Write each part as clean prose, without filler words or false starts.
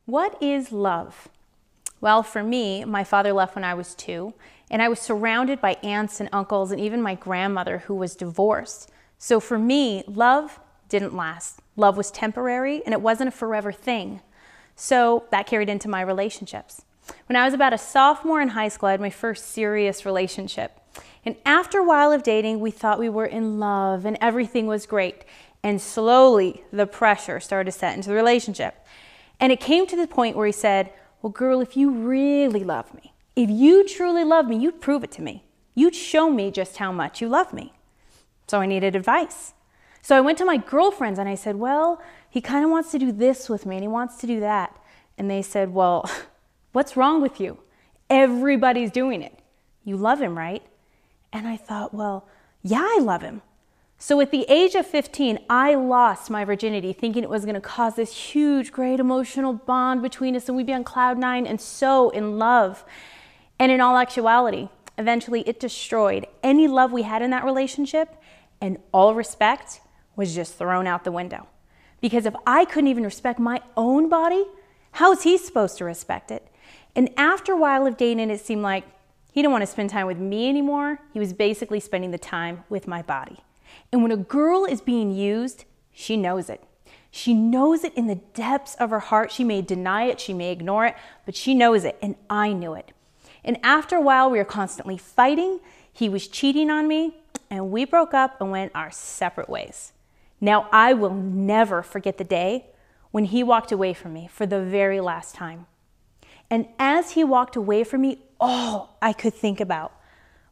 What is love? Well, for me, my father left when I was 2, and I was surrounded by aunts and uncles and even my grandmother who was divorced. So for me, love didn't last. Love was temporary, and it wasn't a forever thing. So that carried into my relationships. When I was about a sophomore in high school, I had my first serious relationship. And after a while of dating, we thought we were in love and everything was great. And slowly, the pressure started to set into the relationship. And it came to the point where he said, well, girl, if you really love me, if you truly love me, you'd prove it to me. You'd show me just how much you love me. So I needed advice. So I went to my girlfriends and I said, well, he kind of wants to do this with me and he wants to do that. And they said, well, what's wrong with you? Everybody's doing it. You love him, right? And I thought, well, yeah, I love him. So at the age of 15, I lost my virginity thinking it was going to cause this huge, great emotional bond between us and we'd be on cloud 9 and so in love. And in all actuality, eventually it destroyed any love we had in that relationship, and all respect was just thrown out the window. Because if I couldn't even respect my own body, how is he supposed to respect it? And after a while of dating, it seemed like he didn't want to spend time with me anymore. He was basically spending the time with my body. And when a girl is being used, she knows it. She knows it in the depths of her heart. She may deny it, she may ignore it, but she knows it, and I knew it. And after a while, we were constantly fighting. He was cheating on me, and we broke up and went our separate ways. Now, I will never forget the day when he walked away from me for the very last time. And as he walked away from me, all I could think about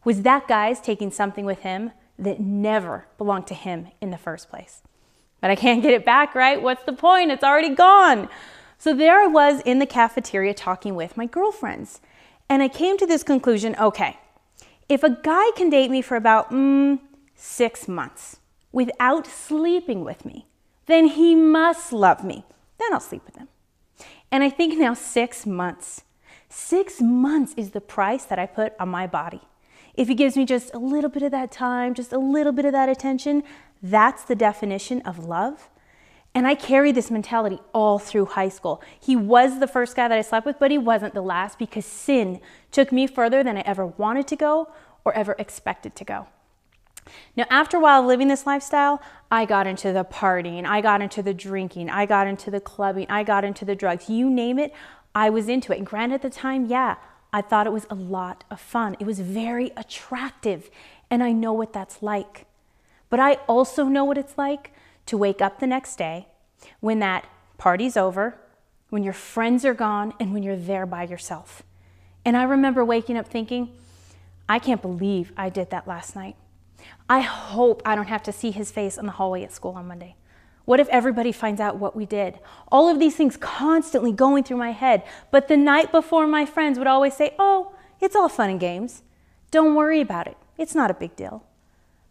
was that guy's taking something with him that never belonged to him in the first place. But I can't get it back, right? What's the point? It's already gone. So there I was in the cafeteria talking with my girlfriends. And I came to this conclusion, okay, if a guy can date me for about 6 months without sleeping with me, then he must love me. Then I'll sleep with him. And I think now 6 months. 6 months is the price that I put on my body. If he gives me just a little bit of that time, just a little bit of that attention, that's the definition of love. And I carried this mentality all through high school. He was the first guy that I slept with, but he wasn't the last because sin took me further than I ever wanted to go or ever expected to go. Now, after a while of living this lifestyle, I got into the partying, I got into the drinking, I got into the clubbing, I got into the drugs. You name it, I was into it. And granted, at the time, yeah, I thought it was a lot of fun. It was very attractive, and I know what that's like. But I also know what it's like to wake up the next day when that party's over, when your friends are gone, and when you're there by yourself. And I remember waking up thinking, I can't believe I did that last night. I hope I don't have to see his face in the hallway at school on Monday. What if everybody finds out what we did? All of these things constantly going through my head. But the night before, my friends would always say, oh, it's all fun and games. Don't worry about it. It's not a big deal.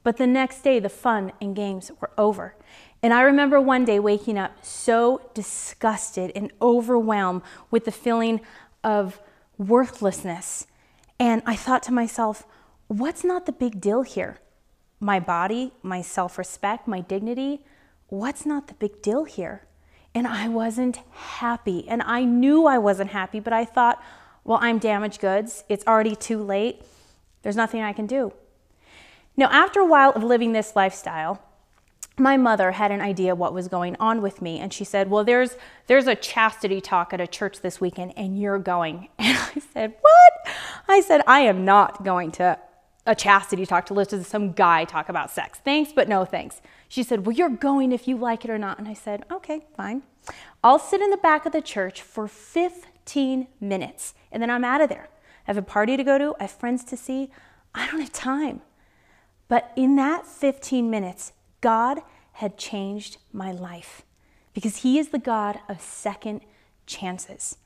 But the next day, the fun and games were over. And I remember one day waking up so disgusted and overwhelmed with the feeling of worthlessness. And I thought to myself, what's not the big deal here? My body, my self-respect, my dignity. What's not the big deal here? And I wasn't happy. And I knew I wasn't happy, but I thought, well, I'm damaged goods. It's already too late. There's nothing I can do. Now, after a while of living this lifestyle, my mother had an idea what was going on with me. And she said, well, there's a chastity talk at a church this weekend and you're going. And I said, what? I said, I am not going to a chastity talk to listen to some guy talk about sex. Thanks, but no thanks. She said, well, you're going if you like it or not. And I said, okay, fine. I'll sit in the back of the church for 15 minutes and then I'm out of there. I have a party to go to, I have friends to see. I don't have time. But in that 15 minutes, God had changed my life because he is the God of second chances.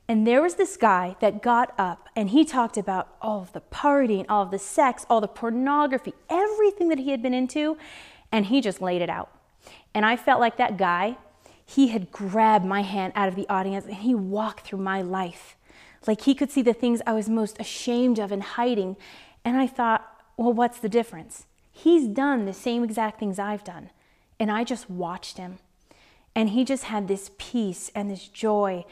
And there was this guy that got up and he talked about all of the partying, all of the sex, all the pornography, everything that he had been into, and he just laid it out. And I felt like that guy, he had grabbed my hand out of the audience and he walked through my life. Like he could see the things I was most ashamed of and hiding. And I thought, well, what's the difference? He's done the same exact things I've done. And I just watched him. And he just had this peace and this joy.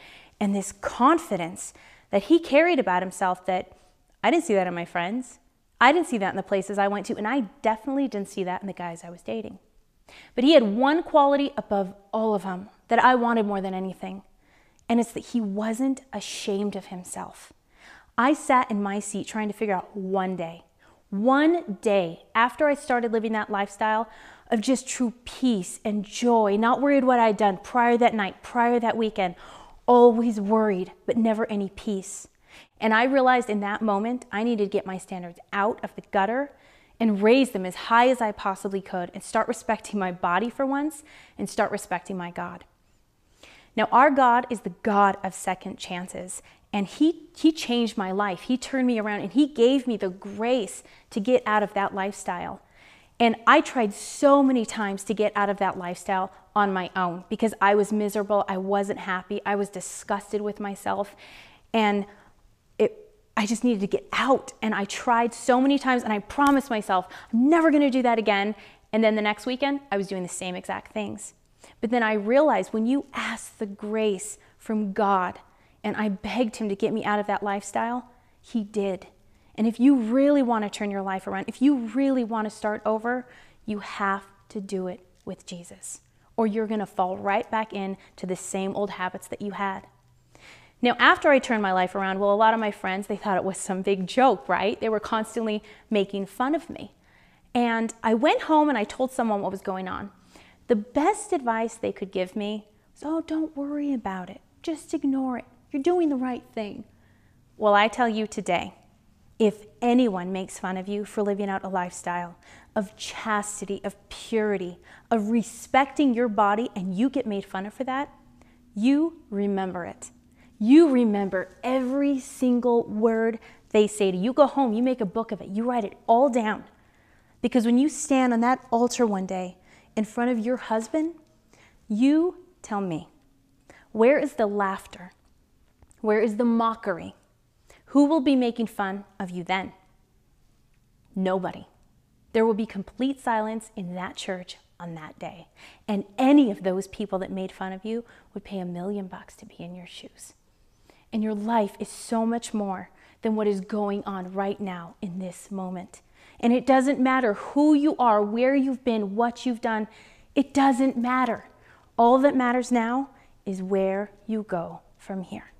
and this confidence that he carried about himself that I didn't see that in my friends. I didn't see that in the places I went to, and I definitely didn't see that in the guys I was dating. But he had one quality above all of them that I wanted more than anything, and it's that he wasn't ashamed of himself. I sat in my seat trying to figure out one day after I started living that lifestyle of just true peace and joy, not worried what I'd done prior that night, prior that weekend, always worried, but never any peace. And I realized in that moment, I needed to get my standards out of the gutter and raise them as high as I possibly could and start respecting my body for once and start respecting my God. Now, our God is the God of second chances, and he changed my life. He turned me around, and he gave me the grace to get out of that lifestyle. And I tried so many times to get out of that lifestyle on my own because I was miserable, I wasn't happy, I was disgusted with myself, and I just needed to get out. And I tried so many times, and I promised myself, I'm never gonna do that again. And then the next weekend, I was doing the same exact things. But then I realized when you ask the grace from God, and I begged him to get me out of that lifestyle, he did. And if you really want to turn your life around, if you really want to start over, you have to do it with Jesus, or you're going to fall right back into the same old habits that you had. Now, after I turned my life around, well, a lot of my friends, they thought it was some big joke, right? They were constantly making fun of me. And I went home and I told someone what was going on. The best advice they could give me was, oh, don't worry about it. Just ignore it. You're doing the right thing. Well, I tell you today, if anyone makes fun of you for living out a lifestyle of chastity, of purity, of respecting your body, and you get made fun of for that, you remember it. You remember every single word they say to you. You go home, you make a book of it, you write it all down. Because when you stand on that altar one day in front of your husband, you tell me, where is the laughter? Where is the mockery? Who will be making fun of you then? Nobody. There will be complete silence in that church on that day. And any of those people that made fun of you would pay $1 million to be in your shoes. And your life is so much more than what is going on right now in this moment. And it doesn't matter who you are, where you've been, what you've done. It doesn't matter. All that matters now is where you go from here.